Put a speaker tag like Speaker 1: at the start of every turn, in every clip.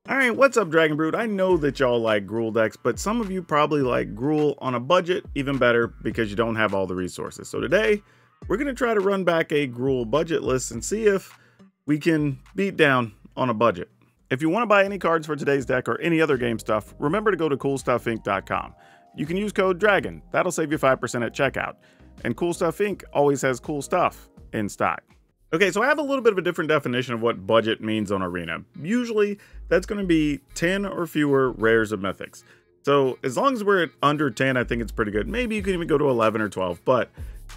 Speaker 1: Alright, what's up, Dragon Brood? I know that y'all like Gruul decks, but some of you probably like Gruul on a budget even better because you don't have all the resources. So today, we're going to try to run back a Gruul budget list and see if we can beat down on a budget. If you want to buy any cards for today's deck or any other game stuff, remember to go to CoolStuffInc.com. You can use code DRAGON. That'll save you 5% at checkout. And Cool Stuff Inc. always has cool stuff in stock. Okay, so I have a little bit of a different definition of what budget means on Arena. Usually, that's going to be 10 or fewer rares of mythics. So as long as we're at under 10, I think it's pretty good. Maybe you can even go to 11 or 12, but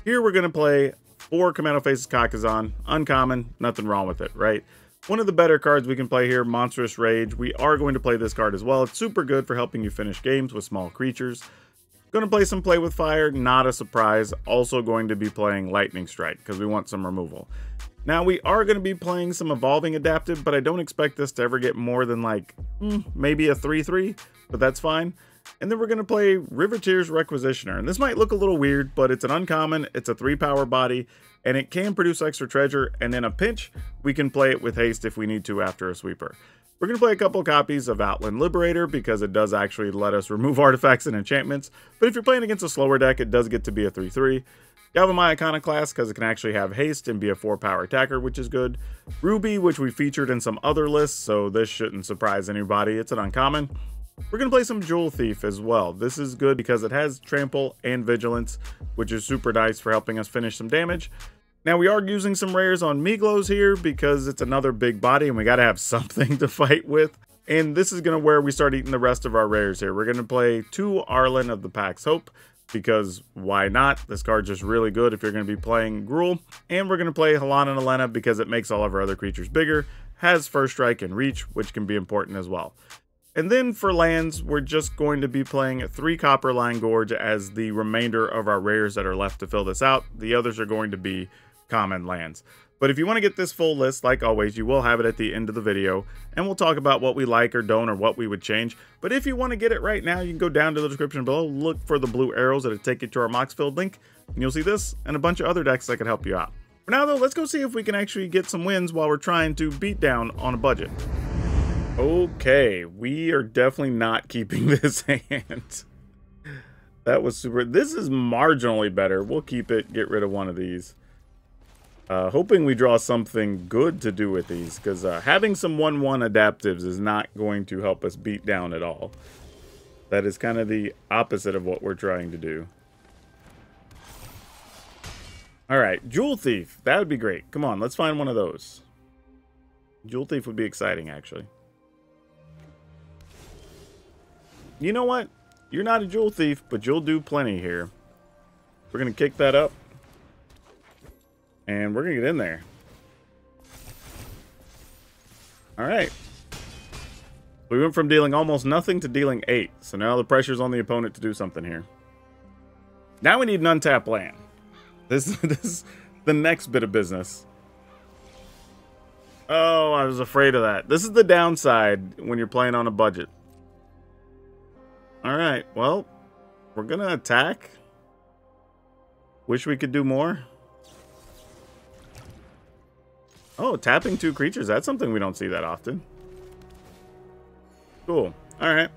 Speaker 1: here we're going to play 4 Commando Faces Kakazan, uncommon, nothing wrong with it, right? One of the better cards we can play here, Monstrous Rage. We are going to play this card as well. It's super good for helping you finish games with small creatures. Going to play some Play with Fire, not a surprise. Also going to be playing Lightning Strike because we want some removal. Now we are going to be playing some Evolving Adaptive, but I don't expect this to ever get more than like maybe a 3/3, but that's fine. And then we're going to play Riveteer's Requisitioner. And this might look a little weird, but it's an uncommon, it's a 3-power body, and it can produce extra treasure, and in a pinch, we can play it with haste if we need to after a sweeper. We're going to play a couple copies of Outland Liberator because it does actually let us remove artifacts and enchantments, but if you're playing against a slower deck, it does get to be a 3/3. Galvamai Iconoclast because it can actually have haste and be a 4-power attacker, which is good. Ruby, which we featured in some other lists, so this shouldn't surprise anybody. It's an uncommon. We're going to play some Jewel Thief as well. This is good because it has Trample and Vigilance, which is super nice for helping us finish some damage. Now, we are using some rares on Miglos here because it's another big body and we got to have something to fight with. And this is going to where we start eating the rest of our rares here. We're going to play 2 Arlen of the Pack's Hope because why not? This card's just really good if you're going to be playing Gruul. And we're going to play Halan and Elena because it makes all of our other creatures bigger, has First Strike and Reach, which can be important as well. And then for lands, we're just going to be playing 3 Copperline Gorge as the remainder of our rares that are left to fill this out. The others are going to be common lands. But if you want to get this full list, like always, you will have it at the end of the video, and we'll talk about what we like or don't or what we would change. But if you want to get it right now, you can go down to the description below, look for the blue arrows that'll take you to our Moxfield link, and you'll see this and a bunch of other decks that could help you out. For now though, let's go see if we can actually get some wins while we're trying to beat down on a budget. Okay, we are definitely not keeping this hand. That was super. This is marginally better. We'll keep it, get rid of one of these. Hoping we draw something good to do with these, because having some 1/1 adaptives is not going to help us beat down at all. That is kind of the opposite of what we're trying to do. Alright, Jewel Thief. That would be great. Come on, let's find one of those. Jewel Thief would be exciting, actually. You know what? You're not a Jewel Thief, but you'll do plenty here. We're going to kick that up. And we're going to get in there. Alright. We went from dealing almost nothing to dealing 8. So now the pressure's on the opponent to do something here. Now we need an untapped land. This is the next bit of business. Oh, I was afraid of that. This is the downside when you're playing on a budget. Alright, well, we're going to attack. Wish we could do more. Oh, tapping 2 creatures. That's something we don't see that often. Cool. Alright.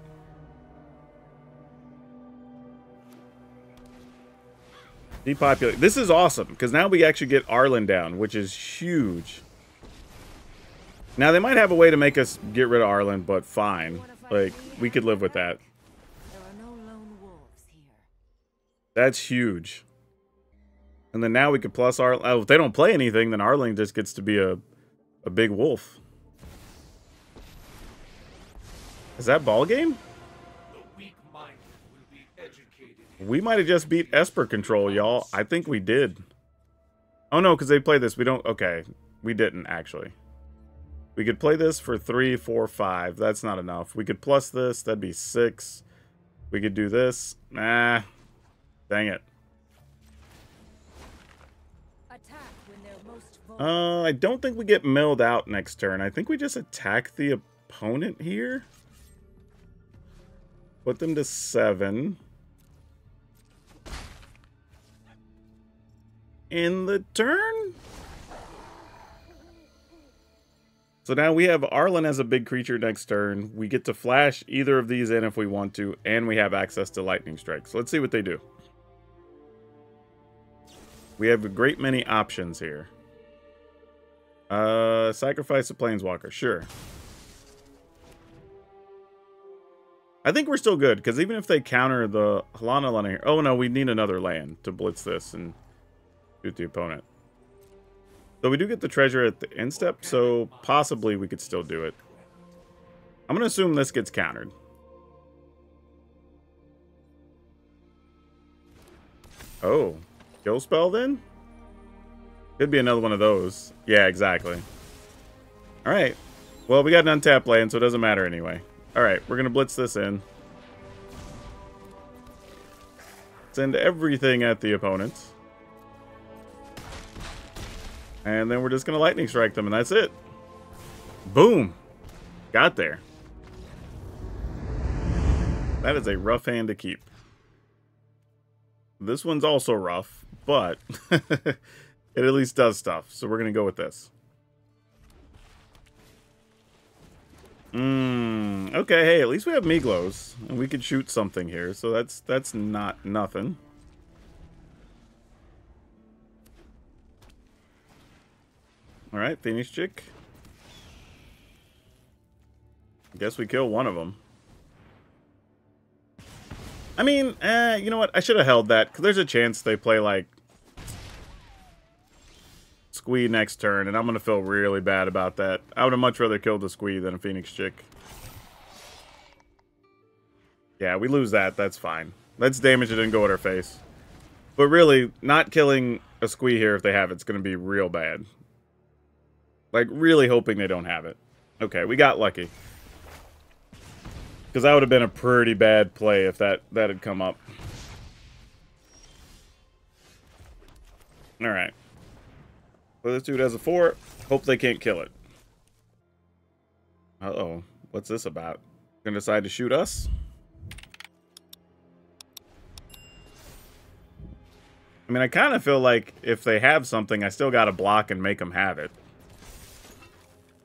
Speaker 1: Depopulate. This is awesome, because now we actually get Arlen down, which is huge. Now, they might have a way to make us get rid of Arlen, but fine. Like, we could live with that. That's huge. And then now we could plus Arlen. Oh, if they don't play anything, then Arlen just gets to be a big wolf. Is that ball game? We might have just beat Esper Control, y'all. I think we did. Oh no, because they play this. We don't. Okay, we didn't actually. We could play this for 3, 4, 5. That's not enough. We could plus this. That'd be 6. We could do this. Nah. Dang it. I don't think we get milled out next turn. I think we just attack the opponent here. Put them to 7. In the turn? So now we have Arlen as a big creature next turn. We get to flash either of these in if we want to, and we have access to Lightning Strike. So let's see what they do. We have a great many options here. Sacrifice a Planeswalker, sure. I think we're still good, because even if they counter the Halana here... Oh, no, we need another land to blitz this and shoot the opponent. So we do get the treasure at the end step, so possibly we could still do it. I'm going to assume this gets countered. Oh, kill spell then? Could be another one of those. Yeah, exactly. Alright. Well, we got an untapped land, so it doesn't matter anyway. Alright, we're going to blitz this in. Send everything at the opponent. And then we're just going to lightning strike them, and that's it. Boom. Got there. That is a rough hand to keep. This one's also rough, but it at least does stuff. So we're going to go with this. Okay, hey, at least we have Miglos, and we could shoot something here, so that's not nothing. All right, Phoenix Chick. Guess we kill one of them. I mean, you know what? I should have held that, because there's a chance they play, like, Squee next turn, and I'm going to feel really bad about that. I would have much rather killed a Squee than a Phoenix Chick. Yeah, we lose that. That's fine. That's damage that didn't go at our face. But really, not killing a Squee here if they have it's going to be real bad. Like, really hoping they don't have it. Okay, we got lucky. Because that would have been a pretty bad play if that had come up. Alright. Well, this dude has a 4. Hope they can't kill it. Uh-oh. What's this about? Gonna decide to shoot us? I mean, I kind of feel like if they have something, I still got to block and make them have it.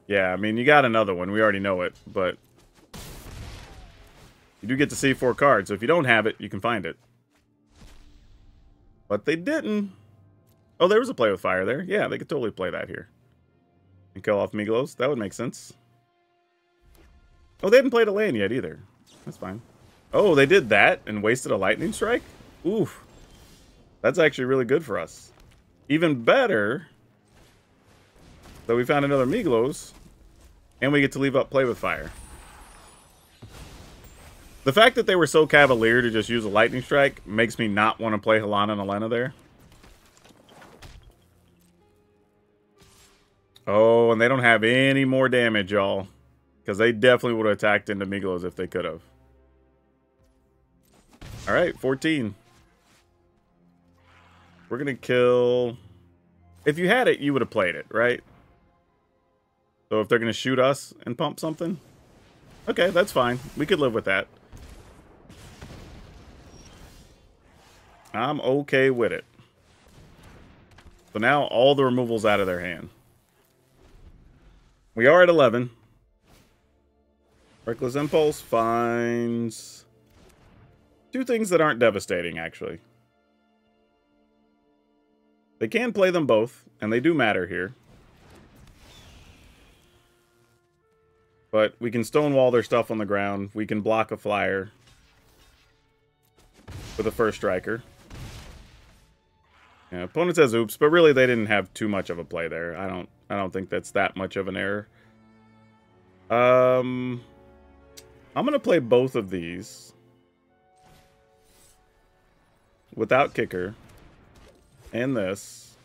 Speaker 1: Yeah, I mean, you got another one. We already know it, but you do get to see 4 cards, so if you don't have it, you can find it. But they didn't. Oh, there was a play with fire there. Yeah, they could totally play that here. And kill off Miglos. That would make sense. Oh, they hadn't played a land yet either. That's fine. Oh, they did that and wasted a lightning strike? Oof. That's actually really good for us. Even better that we found another Miglos, and we get to leave up play with fire. The fact that they were so cavalier to just use a lightning strike makes me not want to play Halana and Elena there. Oh, and they don't have any more damage, y'all. Because they definitely would have attacked into Miglos if they could have. Alright, 14. We're going to kill... If you had it, you would have played it, right? So if they're going to shoot us and pump something? Okay, that's fine. We could live with that. I'm okay with it. So now all the removal's out of their hand. We are at 11. Reckless Impulse finds 2 things that aren't devastating, actually. They can play them both, and they do matter here. But we can stonewall their stuff on the ground. We can block a flyer with a first striker. Yeah, opponent says oops, but really they didn't have too much of a play there. I don't think that's that much of an error. I'm gonna play both of these without kicker and this.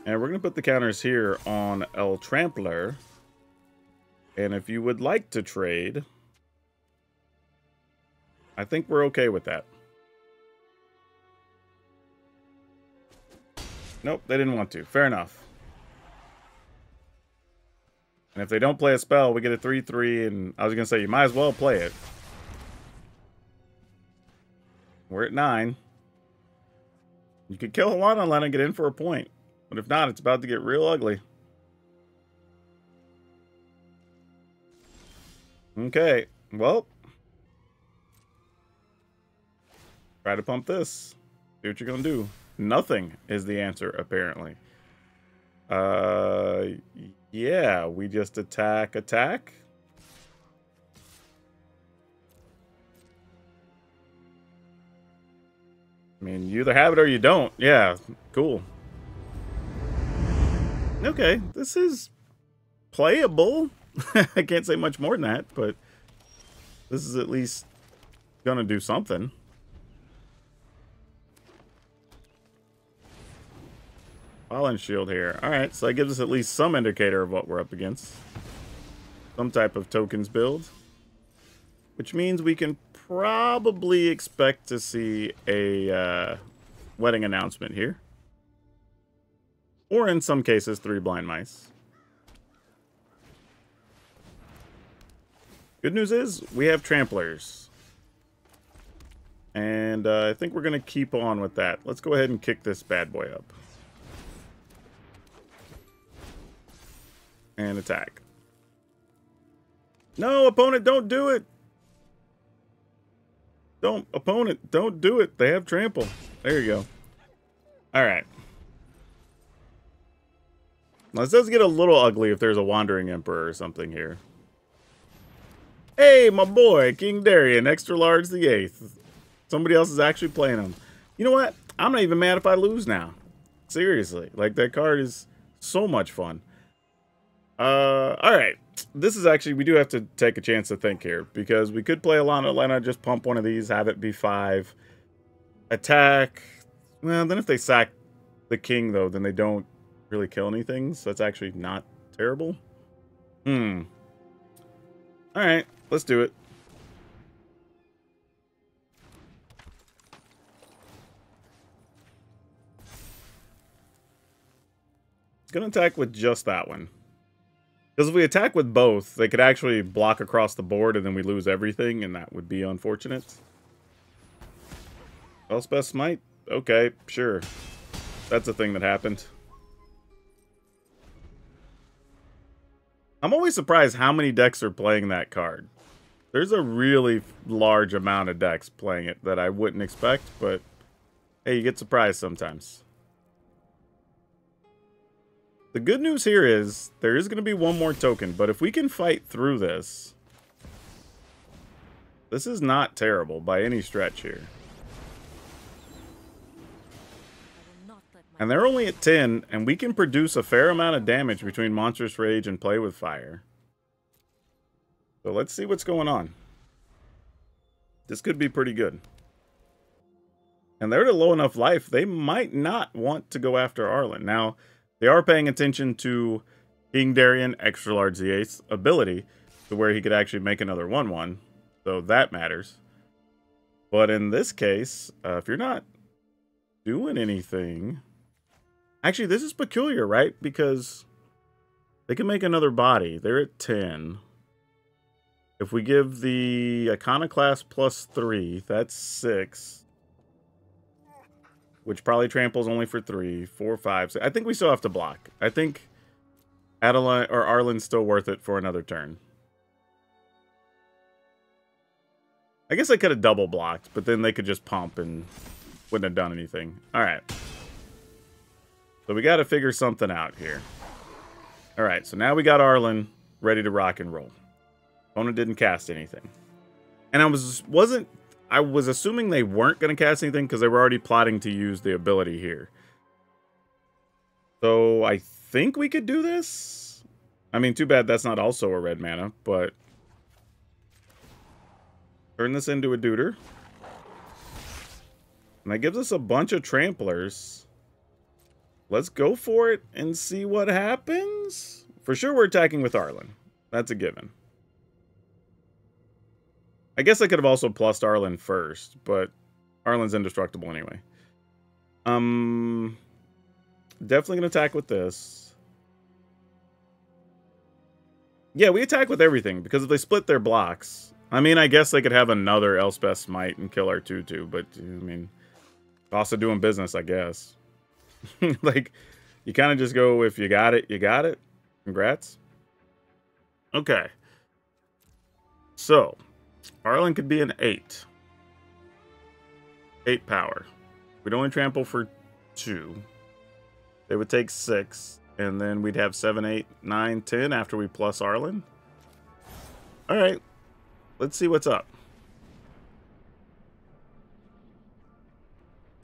Speaker 1: And we're gonna put the counters here on El Trampler. And if you would like to trade, I think we're okay with that. Nope, they didn't want to. Fair enough. And if they don't play a spell, we get a 3/3, and I was going to say, you might as well play it. We're at 9. You could kill Halana and let him get in for a point. But if not, it's about to get real ugly. Okay, well. Try to pump this. See what you're gonna do. Nothing is the answer, apparently. Yeah, we just attack. I mean, you either have it or you don't. Yeah, cool. Okay, this is playable. I can't say much more than that, but this is at least gonna do something. Fallen Shield here. Alright, so that gives us at least some indicator of what we're up against. Some type of tokens build. Which means we can probably expect to see a wedding announcement here. Or in some cases, 3 blind mice. Good news is, we have tramplers. And I think we're going to keep on with that. Let's go ahead and kick this bad boy up. And attack. No, opponent, don't do it. Opponent, don't do it. They have trample. There you go. Alright. Now, this does get a little ugly if there's a Wandering Emperor or something here. Hey, my boy, King Darian, extra large the 8th. Somebody else is actually playing him. You know what? I'm not even mad if I lose now. Seriously. Like, that card is so much fun. Alright. This is actually, we do have to take a chance to think here, because we could play Alana, just pump one of these, have it be 5. Attack. Well, then if they sack the king, though, then they don't really kill anything, so that's actually not terrible. Alright, let's do it. It's gonna attack with just that one. Because if we attack with both, they could actually block across the board and then we lose everything, and that would be unfortunate. Elspeth Smite? Okay, sure. That's a thing that happened. I'm always surprised how many decks are playing that card. There's a really large amount of decks playing it that I wouldn't expect, but hey, you get surprised sometimes. The good news here is there is going to be one more token, but if we can fight through this, this is not terrible by any stretch here. And they're only at 10, and we can produce a fair amount of damage between Monstrous Rage and Play with Fire. So let's see what's going on. This could be pretty good. And they're at a low enough life, they might not want to go after Arlen. Now, they are paying attention to King Darian, extra large Z8's ability to where he could actually make another 1/1. So that matters. But in this case, if you're not doing anything... Actually, this is peculiar, right? Because they can make another body. They're at 10. If we give the Iconoclast plus 3, that's 6. Which probably tramples only for 3, 4, 5. So I think we still have to block. I think Adeline or Arlen's still worth it for another turn. I guess I could have double blocked, but then they could just pump and wouldn't have done anything. Alright. So we got to figure something out here. Alright, so now we got Arlen ready to rock and roll. Opponent didn't cast anything. And I was assuming they weren't going to cast anything because they were already plotting to use the ability here. So I think we could do this. I mean, too bad that's not also a red mana, but... Turn this into a Deuter. And that gives us a bunch of tramplers. Let's go for it and see what happens. For sure we're attacking with Arlen. That's a given. I guess I could have also plussed Arlen first, but Arlen's indestructible anyway. Definitely gonna attack with this. Yeah, we attack with everything, because if they split their blocks... I mean, I guess they could have another Elspeth Smite and kill our 2/2, but, I mean... Also doing business, I guess. Like, you kind of just go, if you got it, you got it. Congrats. Okay. So, Arlen could be an 8. 8 power. We'd only trample for 2. They would take 6. And then we'd have 7, 8, 9, 10 after we plus Arlen. Alright. Let's see what's up.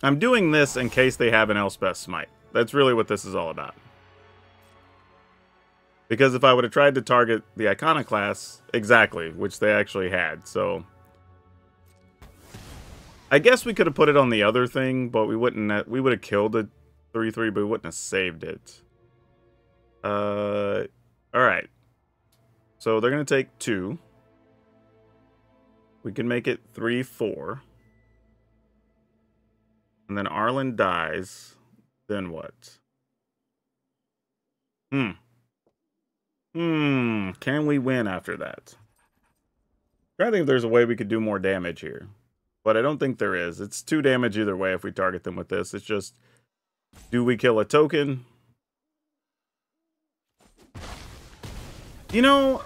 Speaker 1: I'm doing this in case they have an Elspeth Smite. That's really what this is all about. Because if I would have tried to target the Iconoclast, exactly, which they actually had, so... I guess we could have put it on the other thing, but we wouldn't. We would have killed the 3/3, but we wouldn't have saved it. Alright. So they're going to take 2. We can make it 3/4. And then Arlen dies. Then what? Can we win after that? I think there's a way we could do more damage here. But I don't think there is. It's 2 damage either way if we target them with this. It's just, do we kill a token? You know,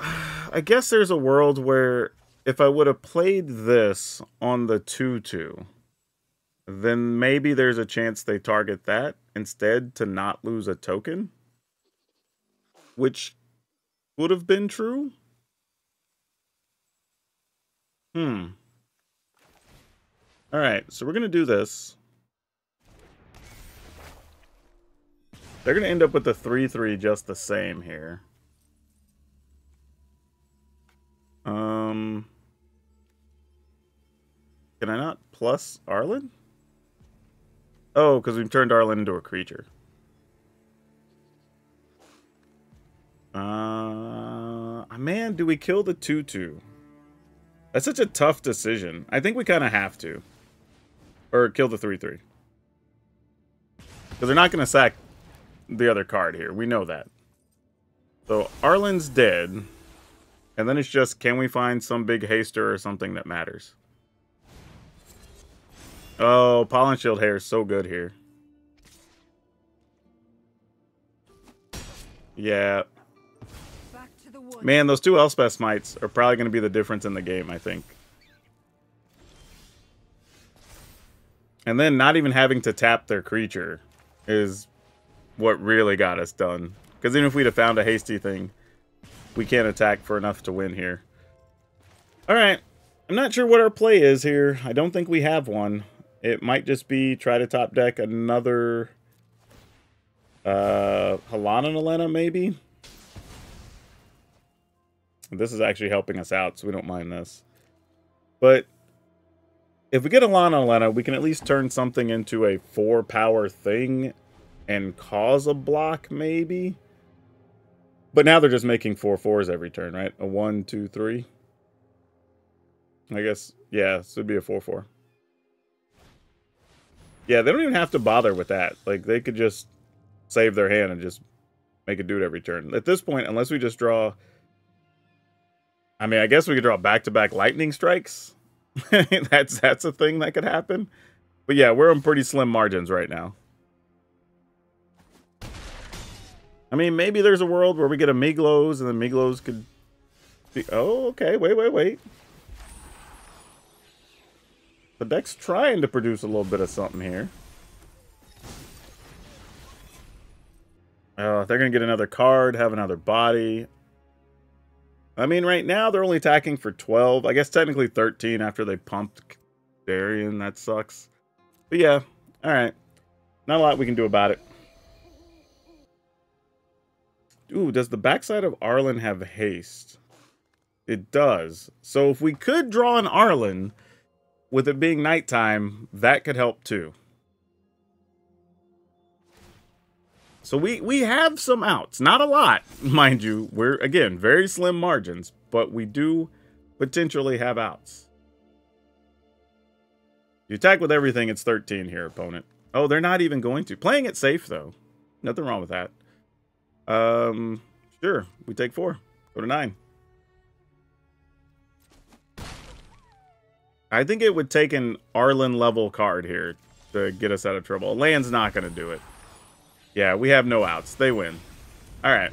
Speaker 1: I guess there's a world where if I would have played this on the 2/2, then maybe there's a chance they target that instead to not lose a token. Which would have been true. Alright, so we're going to do this. They're going to end up with the 3/3 just the same here. Can I not plus Arlen? Oh, because we've turned Arlen into a creature. Man, do we kill the 2/2? That's such a tough decision. I think we kind of have to. Or kill the 3/3. Because they're not going to sack the other card here. We know that. So Arlen's dead. And then it's just, can we find some big haster or something that matters? Oh, Pollen Shield Hair is so good here. Yeah. Man, those 2 Elspeth Smites are probably going to be the difference in the game, I think. And then not even having to tap their creature is what really got us done. Because even if we'd have found a hasty thing, we can't attack for enough to win here. Alright. I'm not sure what our play is here. I don't think we have one. It might just be try to top deck another Halana Nalena, maybe? This is actually helping us out, so we don't mind this. But if we get Halana Nalena, we can at least turn something into a 4-power thing and cause a block, maybe? But now they're just making 4/4s every turn, right? A 1, 2, 3. I guess, yeah, this would be a 4/4. Yeah, they don't even have to bother with that. Like, they could just save their hand and just make it do it every turn. At this point, unless we just draw... I mean, I guess we could draw back-to-back lightning strikes. That's a thing that could happen. But yeah, we're on pretty slim margins right now. I mean, maybe there's a world where we get a Miglos, and then Miglos could be... Oh, okay, wait. The deck's trying to produce a little bit of something here. They're going to get another card, have another body. I mean, right now, they're only attacking for 12. I guess technically 13 after they pumped Darien. That sucks. But yeah, alright. Not a lot we can do about it. Ooh, does the backside of Arlen have haste? It does. So if we could draw an Arlen, with it being nighttime, that could help too. So we have some outs. Not a lot, mind you. We're, again, very slim margins, but we do potentially have outs. You attack with everything, it's 13 here, opponent. Oh, they're not even going to. Playing it safe, though. Nothing wrong with that. Sure. We take 4. Go to 9. I think it would take an Arlen level card here to get us out of trouble. A land's not going to do it. Yeah, we have no outs. They win. Alright.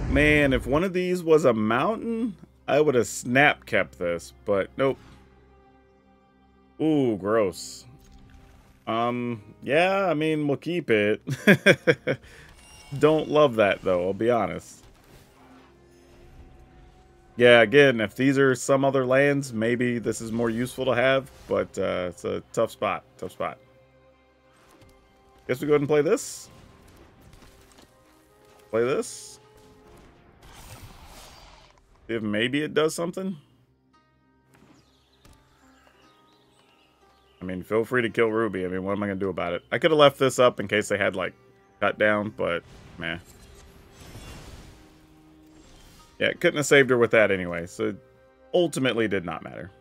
Speaker 1: Man, if one of these was a mountain, I would have snap kept this, but nope. Ooh, gross. Yeah, I mean, we'll keep it. Don't love that, though, I'll be honest. Yeah, again, if these are some other lands, maybe this is more useful to have, but it's a tough spot. Tough spot. Guess we go ahead and play this. Play this. See if maybe it does something. I mean, feel free to kill Ruby. I mean, what am I going to do about it? I could have left this up in case they had, like, cut down, but meh. Yeah, couldn't have saved her with that anyway, so it ultimately did not matter.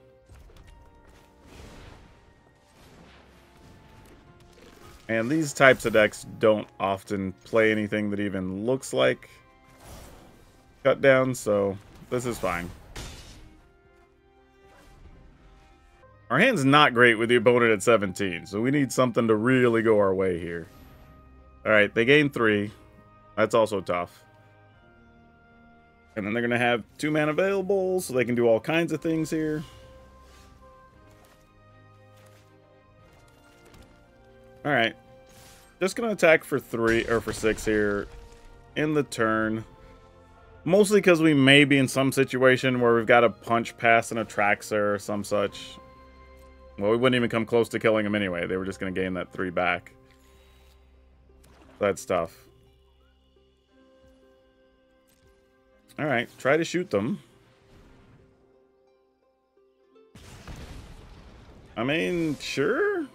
Speaker 1: And these types of decks don't often play anything that even looks like cut down, so this is fine. Our hand's not great with the opponent at 17, so we need something to really go our way here. Alright, they gain 3. That's also tough. And then they're going to have 2 mana available, so they can do all kinds of things here. Alright. Just going to attack for 3, or for 6 here in the turn. Mostly because we may be in some situation where we've got a punch past an Atraxa or some such. Well, we wouldn't even come close to killing them anyway. They were just going to gain that 3 back. That's tough. Alright, try to shoot them. I mean, sure.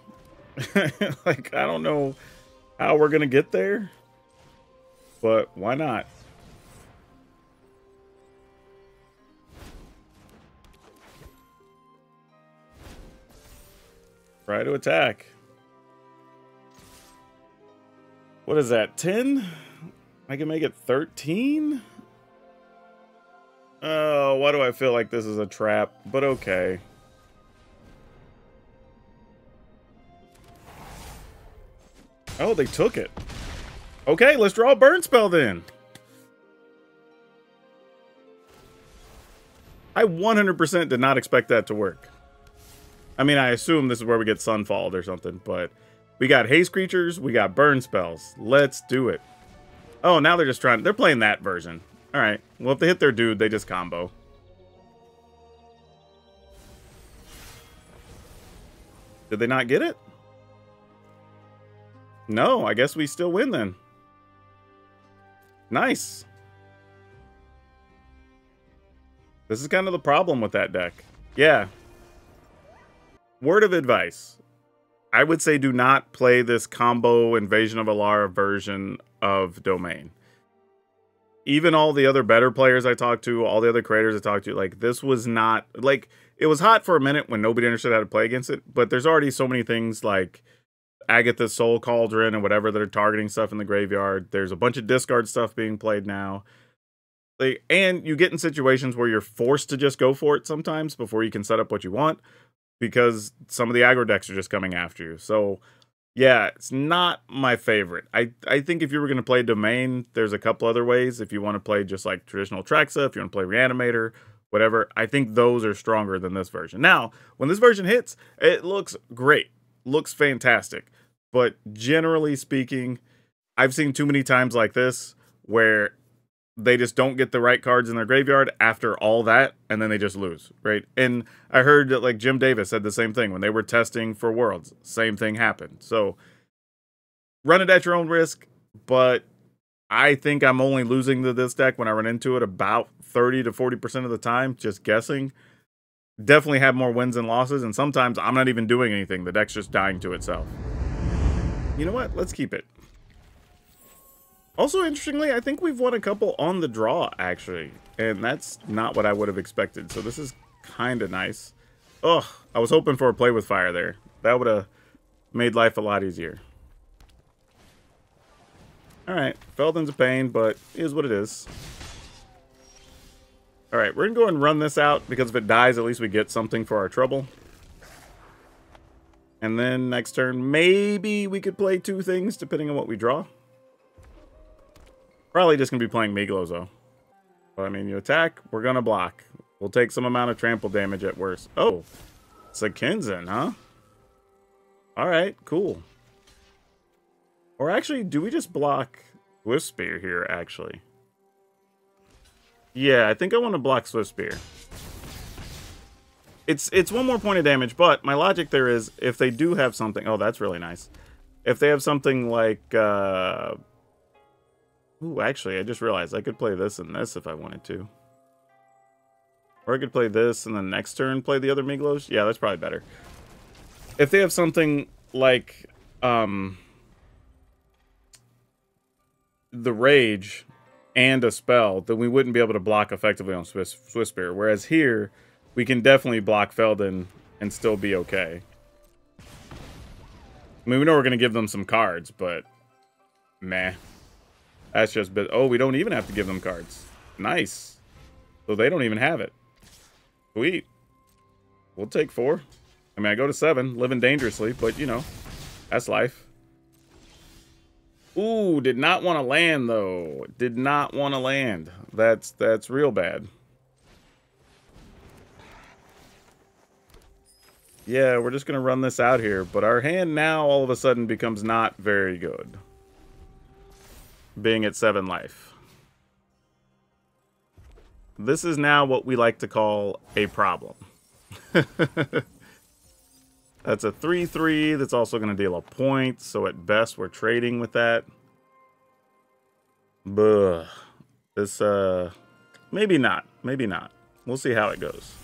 Speaker 1: Like, I don't know how we're going to get there. But why not? Try to attack. What is that, 10? I can make it 13? Oh, why do I feel like this is a trap? But okay. Oh, they took it. Okay, let's draw a burn spell then. I 100% did not expect that to work. I mean, I assume this is where we get Sunfall or something, but we got haste creatures, we got burn spells. Let's do it. Oh, now they're just trying, they're playing that version. All right. Well, if they hit their dude, they just combo. Did they not get it? No, I guess we still win then. Nice. This is kind of the problem with that deck. Yeah. Word of advice. I would say do not play this combo Invasion of Alara version of Domain. Even all the other better players I talked to, all the other creators I talked to, like, this was not, like, it was hot for a minute when nobody understood how to play against it, but there's already so many things like Agatha's Soul Cauldron and whatever that are targeting stuff in the graveyard. There's a bunch of discard stuff being played now. Like, and you get in situations where you're forced to just go for it sometimes before you can set up what you want, because some of the aggro decks are just coming after you. So, yeah, it's not my favorite. I think if you were going to play Domain, there's a couple other ways. If you want to play just like traditional Traxa, if you want to play Reanimator, whatever, I think those are stronger than this version. Now, when this version hits, it looks great. Looks fantastic. But generally speaking, I've seen too many times like this where they just don't get the right cards in their graveyard after all that, and then they just lose, right? And I heard that, like, Jim Davis said the same thing when they were testing for Worlds. Same thing happened. So, run it at your own risk, but I think I'm only losing to this deck when I run into it about 30 to 40% of the time, just guessing. Definitely have more wins than losses, and sometimes I'm not even doing anything. The deck's just dying to itself. You know what? Let's keep it. Also, interestingly, I think we've won a couple on the draw, actually. And that's not what I would have expected. So this is kind of nice. Ugh, I was hoping for a play with fire there. That would have made life a lot easier. Alright, Felden's a pain, but it is what it is. Alright, we're going to go and run this out, because if it dies, at least we get something for our trouble. And then next turn, maybe we could play 2 things, depending on what we draw. Probably just going to be playing Miglos, though. But, I mean, you attack, we're going to block. We'll take some amount of trample damage at worst. Oh, it's a Kinzen, huh? All right, cool. Or actually, do we just block Swift Spear here, actually? Yeah, I think I want to block Swift Spear. It's one more point of damage, but my logic there is if they do have something... Oh, that's really nice. If they have something like... Ooh, actually, I just realized I could play this and this if I wanted to. Or I could play this and then next turn play the other Miglos. Yeah, that's probably better. If they have something like... the Rage and a spell, then we wouldn't be able to block effectively on Swift Spear. Whereas here, we can definitely block Feldon and still be okay. I mean, we know we're going to give them some cards, but meh. That's just... Oh, we don't even have to give them cards. Nice. So they don't even have it. Sweet. We'll take 4. I mean, I go to 7, living dangerously, but, you know, that's life. Ooh, did not want to land, though. Did not want to land. That's real bad. Yeah, we're just going to run this out here, but our hand now all of a sudden becomes not very good. Being at 7 life. This is now what we like to call a problem. That's a 3/3 that's also going to deal a point, so at best we're trading with that. Buh. This, maybe not. Maybe not. We'll see how it goes.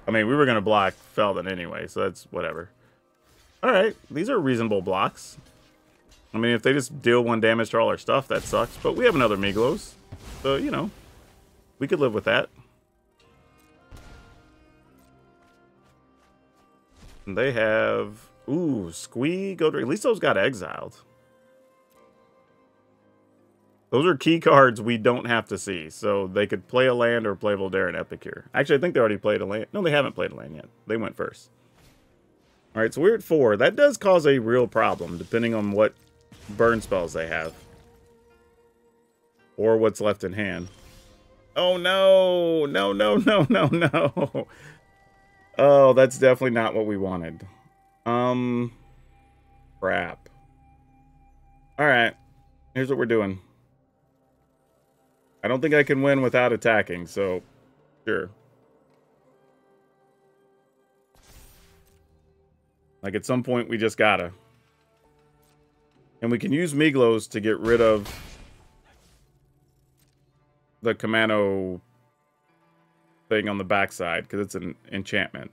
Speaker 1: I mean, we were going to block Feldon anyway, so that's whatever. Alright, these are reasonable blocks. I mean, if they just deal 1 damage to all our stuff, that sucks. But we have another Miglos, so, you know, we could live with that. And they have... Ooh, Squee, Go... At least those got exiled. Those are key cards we don't have to see. So they could play a land or play Voldaren Epicure. Actually, I think they already played a land. No, they haven't played a land yet. They went first. Alright, so we're at 4. That does cause a real problem, depending on what burn spells they have. Or what's left in hand. Oh, no! No, no, no, no, no! Oh, that's definitely not what we wanted. Crap. Alright. Here's what we're doing. I don't think I can win without attacking, so... Sure. Like, at some point, we just gotta. And we can use Miglos to get rid of... the Kamano thing on the backside, because it's an enchantment.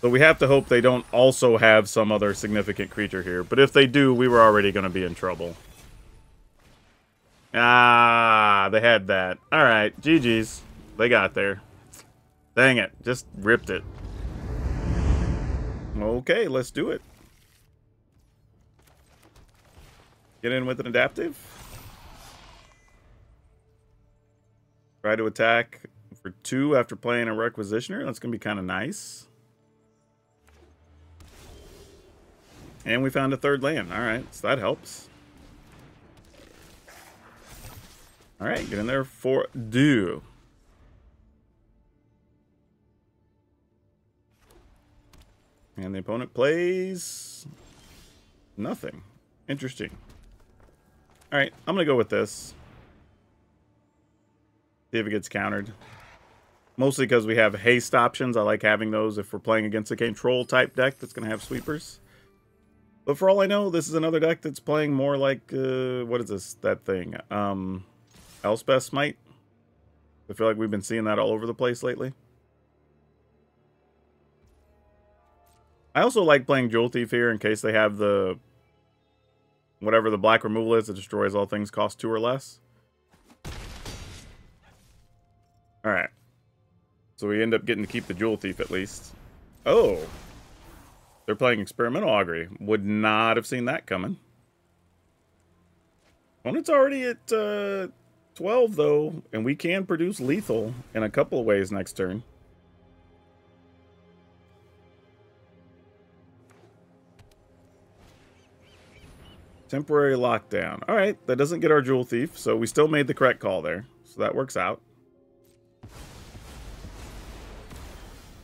Speaker 1: So we have to hope they don't also have some other significant creature here. But if they do, we were already going to be in trouble. Ah, they had that. Alright, GG's. They got there. Dang it, just ripped it. Okay, let's do it. Get in with an adaptive. Try to attack for 2 after playing a Requisitioner. That's going to be kind of nice. And we found a 3rd land. Alright, so that helps. Alright, get in there for do. And the opponent plays nothing. Interesting. Alright, I'm going to go with this. See if it gets countered. Mostly because we have haste options. I like having those if we're playing against a control type deck that's going to have sweepers. But for all I know, this is another deck that's playing more like, what is this, that thing? Elspeth Smite. I feel like we've been seeing that all over the place lately. I also like playing Jewel Thief here in case they have the, whatever the black removal is that destroys all things cost 2 or less. Alright. So we end up getting to keep the Jewel Thief at least. Oh! They're playing Experimental Augury. Would not have seen that coming. Opponent's already at 12, though. And we can produce lethal in a couple of ways next turn. Temporary lockdown. Alright, that doesn't get our Jewel Thief, so we still made the correct call there. So that works out.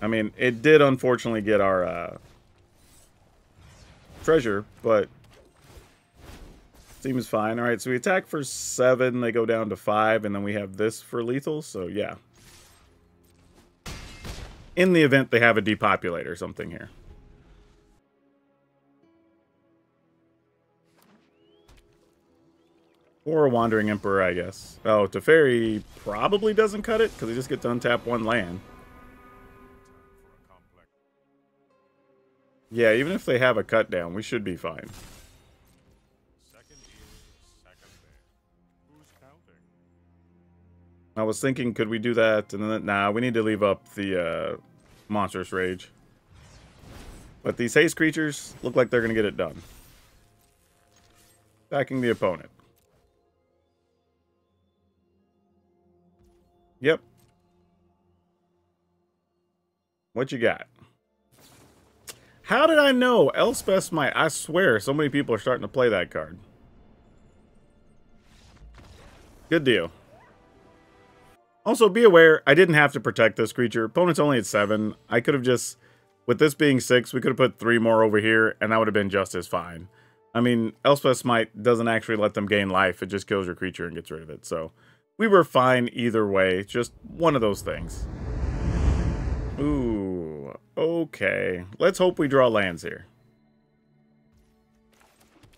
Speaker 1: I mean, it did unfortunately get our treasure, but seems fine. All right, so we attack for 7, they go down to 5, and then we have this for lethal, so yeah. In the event they have a depopulate or something here. Or a Wandering Emperor, I guess. Oh, Teferi probably doesn't cut it, because they just get to untap 1 land. Yeah, even if they have a cut down, we should be fine. I was thinking, could we do that? And then, nah, we need to leave up the Monstrous Rage. But these haste creatures look like they're going to get it done. Attacking the opponent. Yep. What you got? How did I know? Elspeth Smite. I swear, so many people are starting to play that card. Good deal. Also, be aware, I didn't have to protect this creature. Opponent's only at 7. I could have just, with this being 6, we could have put 3 more over here, and that would have been just as fine. I mean, Elspeth Smite doesn't actually let them gain life. It just kills your creature and gets rid of it. So, we were fine either way. Just one of those things. Ooh, okay. Let's hope we draw lands here.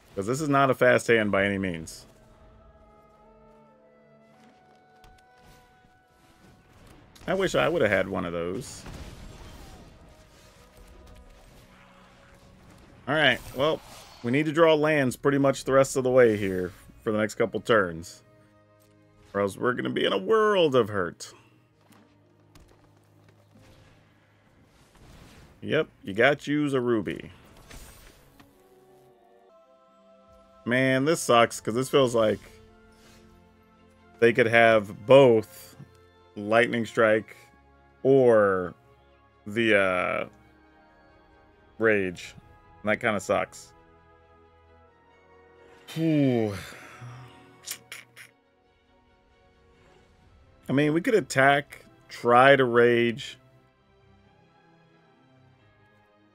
Speaker 1: Because this is not a fast hand by any means. I wish I would have had one of those. Alright, well, we need to draw lands pretty much the rest of the way here for the next couple turns. Or else we're going to be in a world of hurt. Yep, you got to use a ruby. Man, this sucks, because this feels like they could have both Lightning Strike or the Rage. And that kind of sucks. Ooh. I mean, we could attack, try to Rage.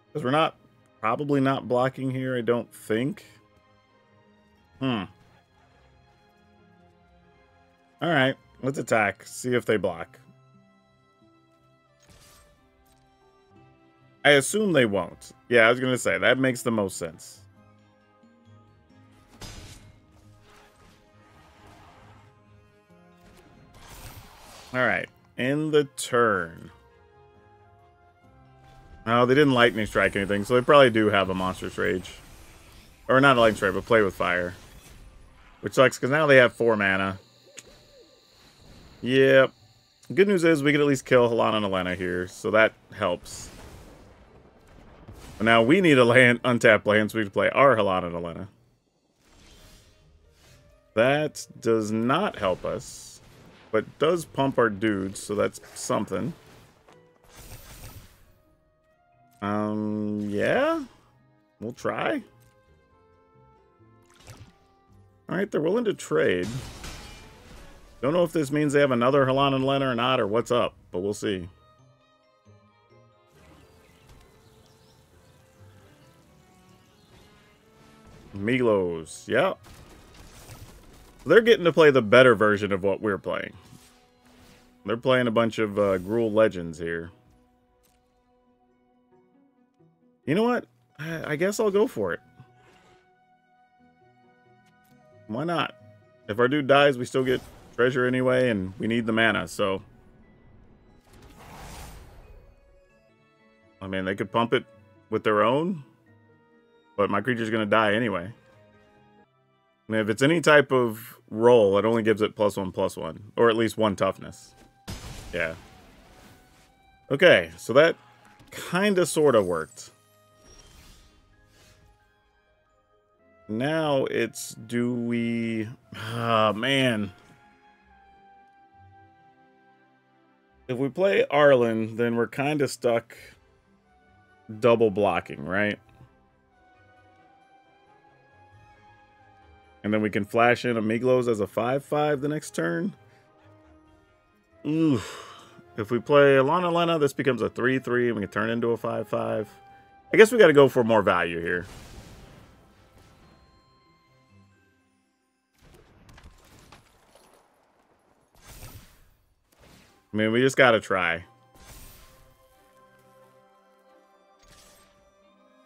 Speaker 1: Because we're not, probably not blocking here, I don't think. Alright, let's attack. See if they block. I assume they won't. Yeah, I was going to say, that makes the most sense. Alright, end the turn. Oh, they didn't lightning strike anything, so they probably do have a Monstrous Rage. Or not a lightning strike, but play with fire. Which sucks, because now they have 4 mana. Yep. Good news is we can at least kill Halana and Elena here, so that helps. But now we need a land, untapped land, so we can play our Halana and Elena. That does not help us, but does pump our dudes, so that's something. Yeah. We'll try. Alright, they're willing to trade. Don't know if this means they have another Halana and Elena or not, or what's up, but we'll see. Milos, yep. They're getting to play the better version of what we're playing. They're playing a bunch of Gruul Legends here. You know what? I guess I'll go for it. Why not? If our dude dies, we still get treasure anyway, and we need the mana, so... I mean, they could pump it with their own, but my creature's going to die anyway. I mean, if it's any type of roll, it only gives it +1/+1, or at least 1 toughness. Yeah. Okay, so that kind of sort of worked. Now it's, do we... Ah, man. If we play Arlen, then we're kind of stuck double blocking, right? And then we can flash in Amiglos as a 5/5 the next turn. Ooh. If we play Alana Lena, this becomes a 3/3 and we can turn into a 5/5. I guess we got to go for more value here. I mean, we just got to try.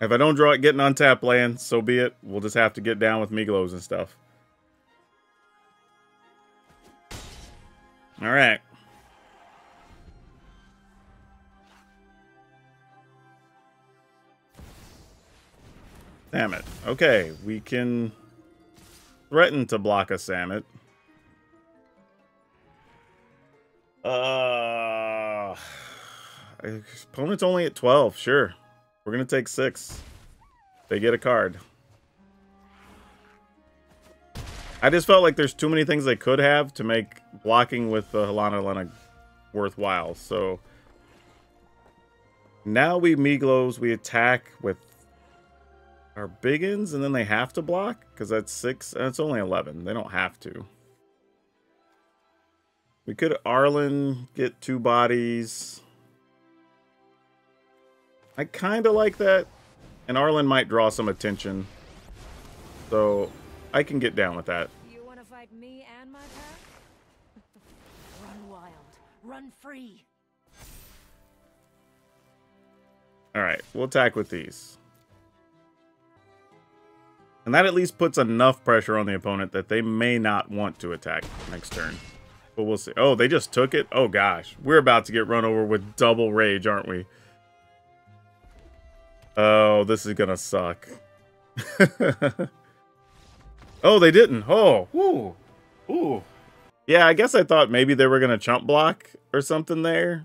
Speaker 1: If I don't draw it getting untapped land, so be it. We'll just have to get down with Miglos and stuff. All right. Damn it. Okay, we can threaten to block a Samet. Opponent's only at 12. Sure. We're going to take 6. They get a card. I just felt like there's too many things they could have to make blocking with the Alana Lena worthwhile. So now we Miglos, we attack with our biggins, and then they have to block because that's 6 and it's only 11. They don't have to. We could Arlen, get 2 bodies. I kind of like that. And Arlen might draw some attention. So I can get down with that.
Speaker 2: You want to fight me and my pack? Run wild. Run free.
Speaker 1: Alright, we'll attack with these. And that at least puts enough pressure on the opponent that they may not want to attack next turn. But we'll see. Oh, they just took it? Oh gosh. We're about to get run over with double rage, aren't we? Oh, this is gonna suck. Oh, they didn't. Oh, ooh. Ooh. Yeah, I guess I thought maybe they were gonna chump block or something there.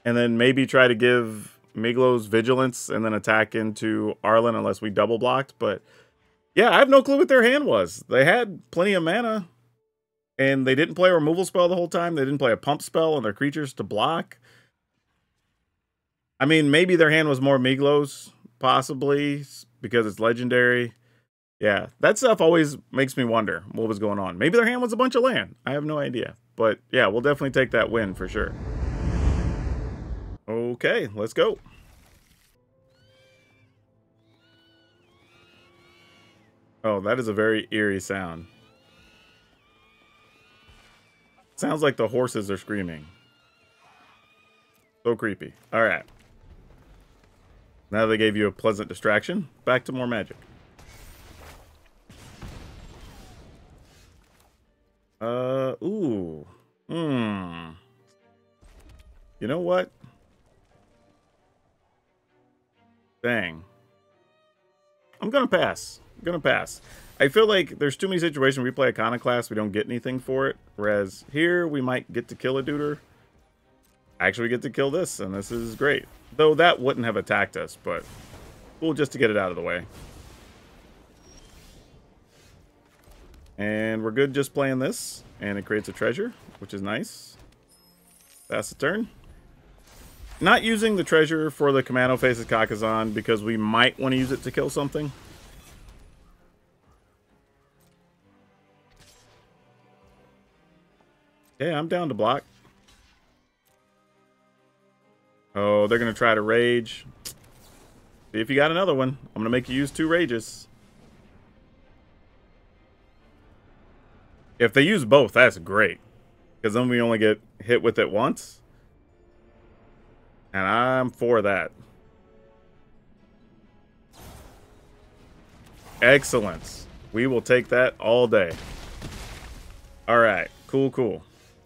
Speaker 1: And then maybe try to give Miglos vigilance and then attack into Arlen unless we double blocked. But yeah, I have no clue what their hand was. They had plenty of mana. And they didn't play a removal spell the whole time. They didn't play a pump spell on their creatures to block. I mean, maybe their hand was more Miglos. Possibly, because it's legendary. Yeah, that stuff always makes me wonder what was going on. Maybe their hand was a bunch of land. I have no idea. But yeah, we'll definitely take that win for sure. Okay, let's go. Oh, that is a very eerie sound. Sounds like the horses are screaming. So creepy. All right. Now they gave you a pleasant distraction. Back to more magic. Ooh. You know what? Dang. I'm gonna pass. I feel like there's too many situations where we play Iconoclast, we don't get anything for it. Whereas here, we might get to kill a duder. Actually, we get to kill this, and this is great. Though that wouldn't have attacked us, but cool just to get it out of the way. And we're good just playing this, and it creates a treasure, which is nice. That's the turn. Not using the treasure for the Commando Faces Kakazan because we might want to use it to kill something. Yeah, I'm down to block. Oh, they're going to try to rage. See if you got another one. I'm going to make you use 2 rages. If they use both, that's great. Because then we only get hit with it once. And I'm for that. Excellent. We will take that all day. Alright, cool.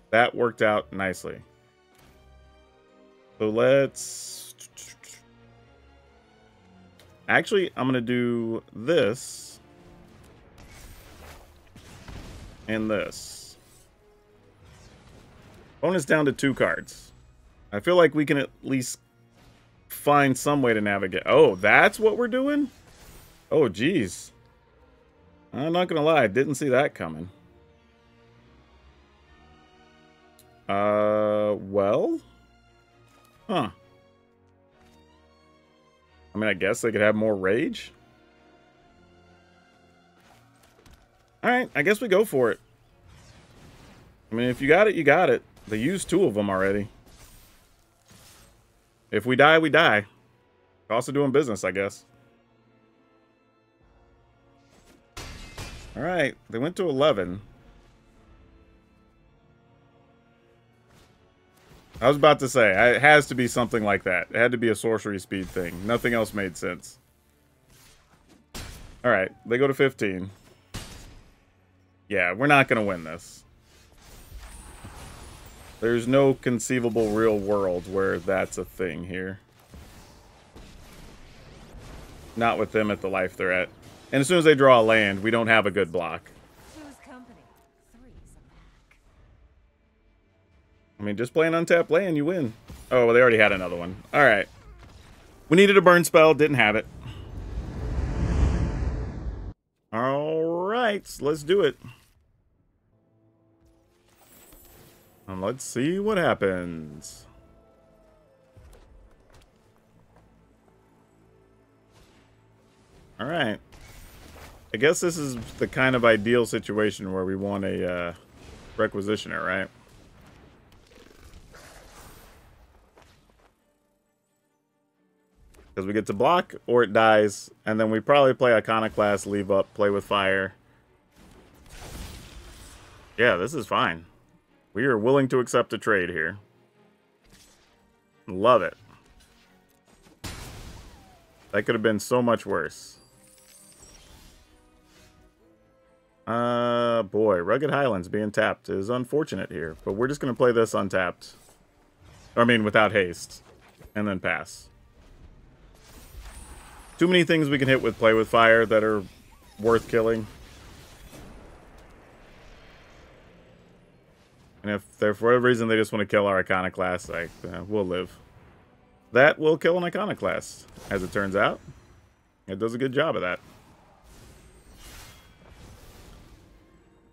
Speaker 1: That worked out nicely. So let's... Actually, I'm going to do this. And this. Bonus down to 2 cards. I feel like we can at least find some way to navigate. Oh, that's what we're doing? Oh, geez. I'm not going to lie. I didn't see that coming. Well? Huh. I mean, I guess they could have more rage. Alright, I guess we go for it. I mean, if you got it, you got it. They used 2 of them already. If we die, we die. Cost of doing business, I guess. All right, they went to 11. I was about to say, it has to be something like that. It had to be a sorcery speed thing. Nothing else made sense. All right, they go to 15. Yeah, we're not going to win this. There's no conceivable real world where that's a thing here. Not with them at the life they're at. And as soon as they draw a land, we don't have a good block.
Speaker 2: Who's company? Three's a pack.
Speaker 1: I mean, just play an untapped land, you win. Oh, well, they already had another one. All right. We needed a burn spell, didn't have it. All right, let's do it. And let's see what happens. All right. I guess this is the kind of ideal situation where we want a requisitioner, right? Because we get to block or it dies, and then we probably play Iconoclast, leave up, play with fire. Yeah, this is fine. We are willing to accept a trade here. Love it. That could have been so much worse. Boy, Rugged Highlands being tapped is unfortunate here, but we're just going to play this untapped. I mean, without haste, and then pass. Too many things we can hit with Play with Fire that are worth killing. And if they're, for whatever reason, they just want to kill our Iconoclast, like, we'll live. That will kill an Iconoclast, as it turns out. It does a good job of that.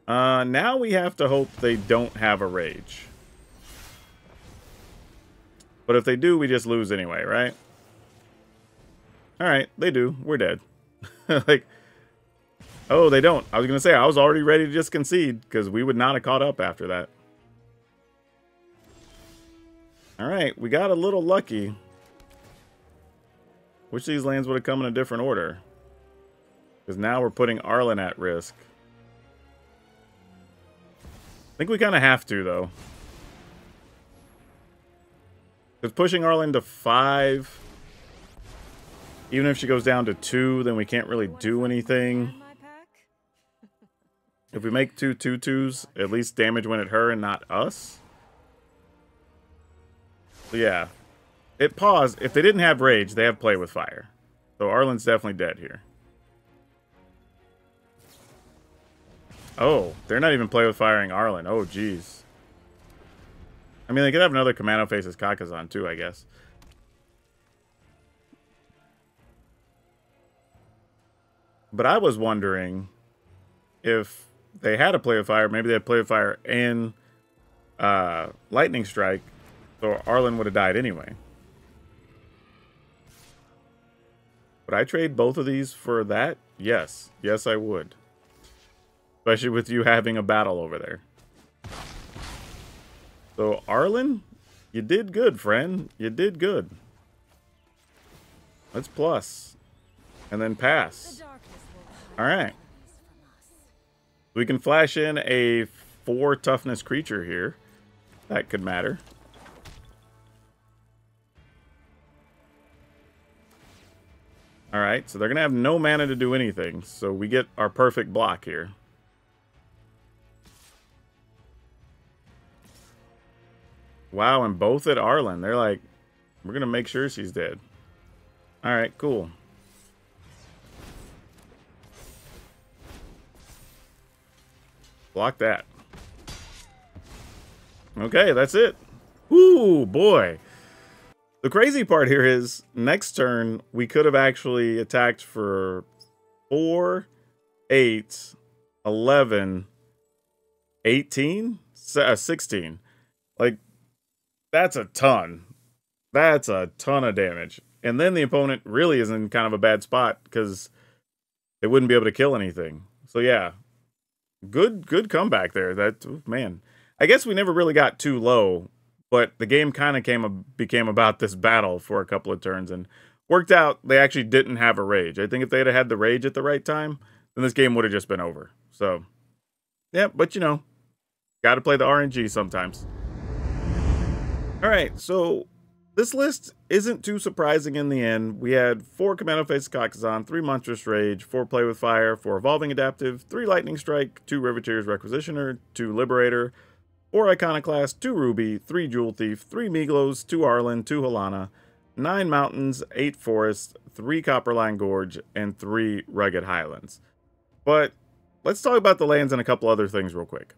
Speaker 1: Now we have to hope they don't have a Rage. But if they do, we just lose anyway, right? Alright, they do. We're dead. Like, oh, they don't. I was going to say, I was already ready to just concede, because we would not have caught up after that. Alright, we got a little lucky. Wish these lands would have come in a different order. Because now we're putting Arlen at risk. I think we kind of have to, though. Because pushing Arlen to 5, even if she goes down to 2, then we can't really do anything. If we make 2 2/2s, at least damage went at her and not us. So yeah. It paused. If they didn't have Rage, they have Play with Fire. So Arlen's definitely dead here. Oh, they're not even Play with Firing Arlen. Oh, jeez. I mean, they could have another Commando Faces Kakazan too, I guess. But I was wondering if they had a Play with Fire, maybe they had Play with Fire and Lightning Strike, so Arlen would have died anyway. Would I trade both of these for that? Yes. Yes, I would. Especially with you having a battle over there. So, Arlen, you did good, friend. You did good. Let's plus. And then pass. Alright. We can flash in a 4 toughness creature here. That could matter. Alright, so they're going to have no mana to do anything. So we get our perfect block here. Wow, and both at Arlen. They're like, we're going to make sure she's dead. Alright, cool. Block that. Okay, that's it. Ooh, boy. The crazy part here is, next turn, we could have actually attacked for 4, 8, 11, 18, 16. Like, that's a ton. That's a ton of damage. And then the opponent really is in kind of a bad spot because they wouldn't be able to kill anything. So yeah, good comeback there. That, man, I guess we never really got too low but the game kind of became about this battle for a couple of turns, and worked out they actually didn't have a rage. I think if they'd have had the rage at the right time, then this game would have just been over. So, yeah, but you know, got to play the RNG sometimes. All right, so this list isn't too surprising in the end. We had 4 Commando Face Kakazan, 3 Monstrous Rage, 4 Play with Fire, 4 Evolving Adaptive, 3 Lightning Strike, 2 Riveteer's Requisitioner, 2 Liberator, 4 Iconoclast, 2 Ruby, 3 Jewel Thief, 3 Miglos, 2 Arlen, 2 Halana, 9 Mountains, 8 Forests, 3 Copperline Gorge, and 3 Rugged Highlands. But let's talk about the lands and a couple other things real quick.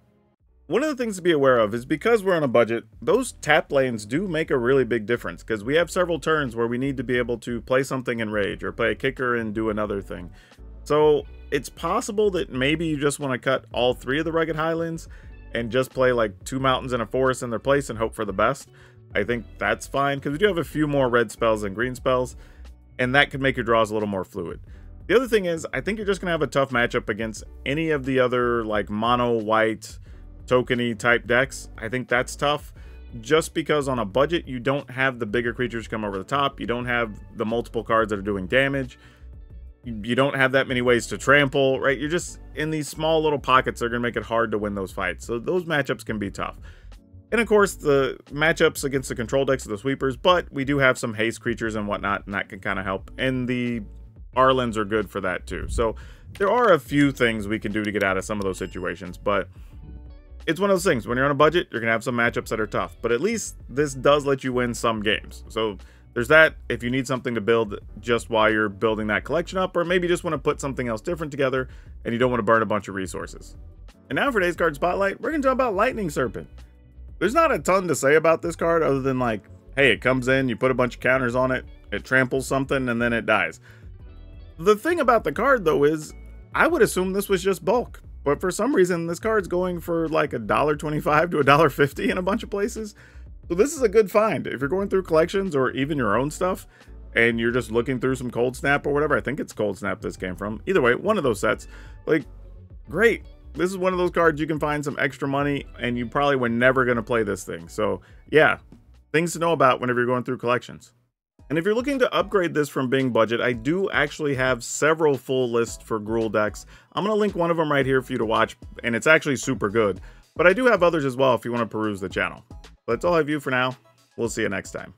Speaker 1: One of the things to be aware of is because we're on a budget, those tapped lands do make a really big difference, because we have several turns where we need to be able to play something in Rage, or play a kicker and do another thing. So it's possible that maybe you just want to cut all 3 of the Rugged Highlands and just play like 2 mountains and a forest in their place and hope for the best. I think that's fine, because we do have a few more red spells and green spells, and that could make your draws a little more fluid. The other thing is, I think you're just going to have a tough matchup against any of the other like mono white tokeny type decks. I think that's tough, just because on a budget you don't have the bigger creatures come over the top, you don't have the multiple cards that are doing damage, you don't have that many ways to trample, right? You're just in these small little pockets that are going to make it hard to win those fights. So those matchups can be tough. And of course, the matchups against the control decks of the sweepers, but we do have some haste creatures and whatnot, and that can kind of help. And the Arlens are good for that too. So there are a few things we can do to get out of some of those situations, but it's one of those things. When you're on a budget, you're going to have some matchups that are tough, but at least this does let you win some games. So there's that if you need something to build just while you're building that collection up, or maybe just want to put something else different together and you don't want to burn a bunch of resources. And now for today's card spotlight, we're going to talk about Lightning Serpent. There's not a ton to say about this card other than like, hey, it comes in, you put a bunch of counters on it, it tramples something, and then it dies. The thing about the card though is, I would assume this was just bulk, but for some reason this card's going for like $1.25 to $1.50 in a bunch of places. So this is a good find if you're going through collections or even your own stuff and you're just looking through some Cold Snap or whatever. I think it's Cold Snap this came from. Either way, one of those sets, like, great. This is one of those cards you can find some extra money and you probably were never going to play this thing. So yeah, things to know about whenever you're going through collections. And if you're looking to upgrade this from being budget, I do actually have several full lists for Gruul decks. I'm going to link one of them right here for you to watch, and it's actually super good. But I do have others as well if you want to peruse the channel. But that's all I have for now. We'll see you next time.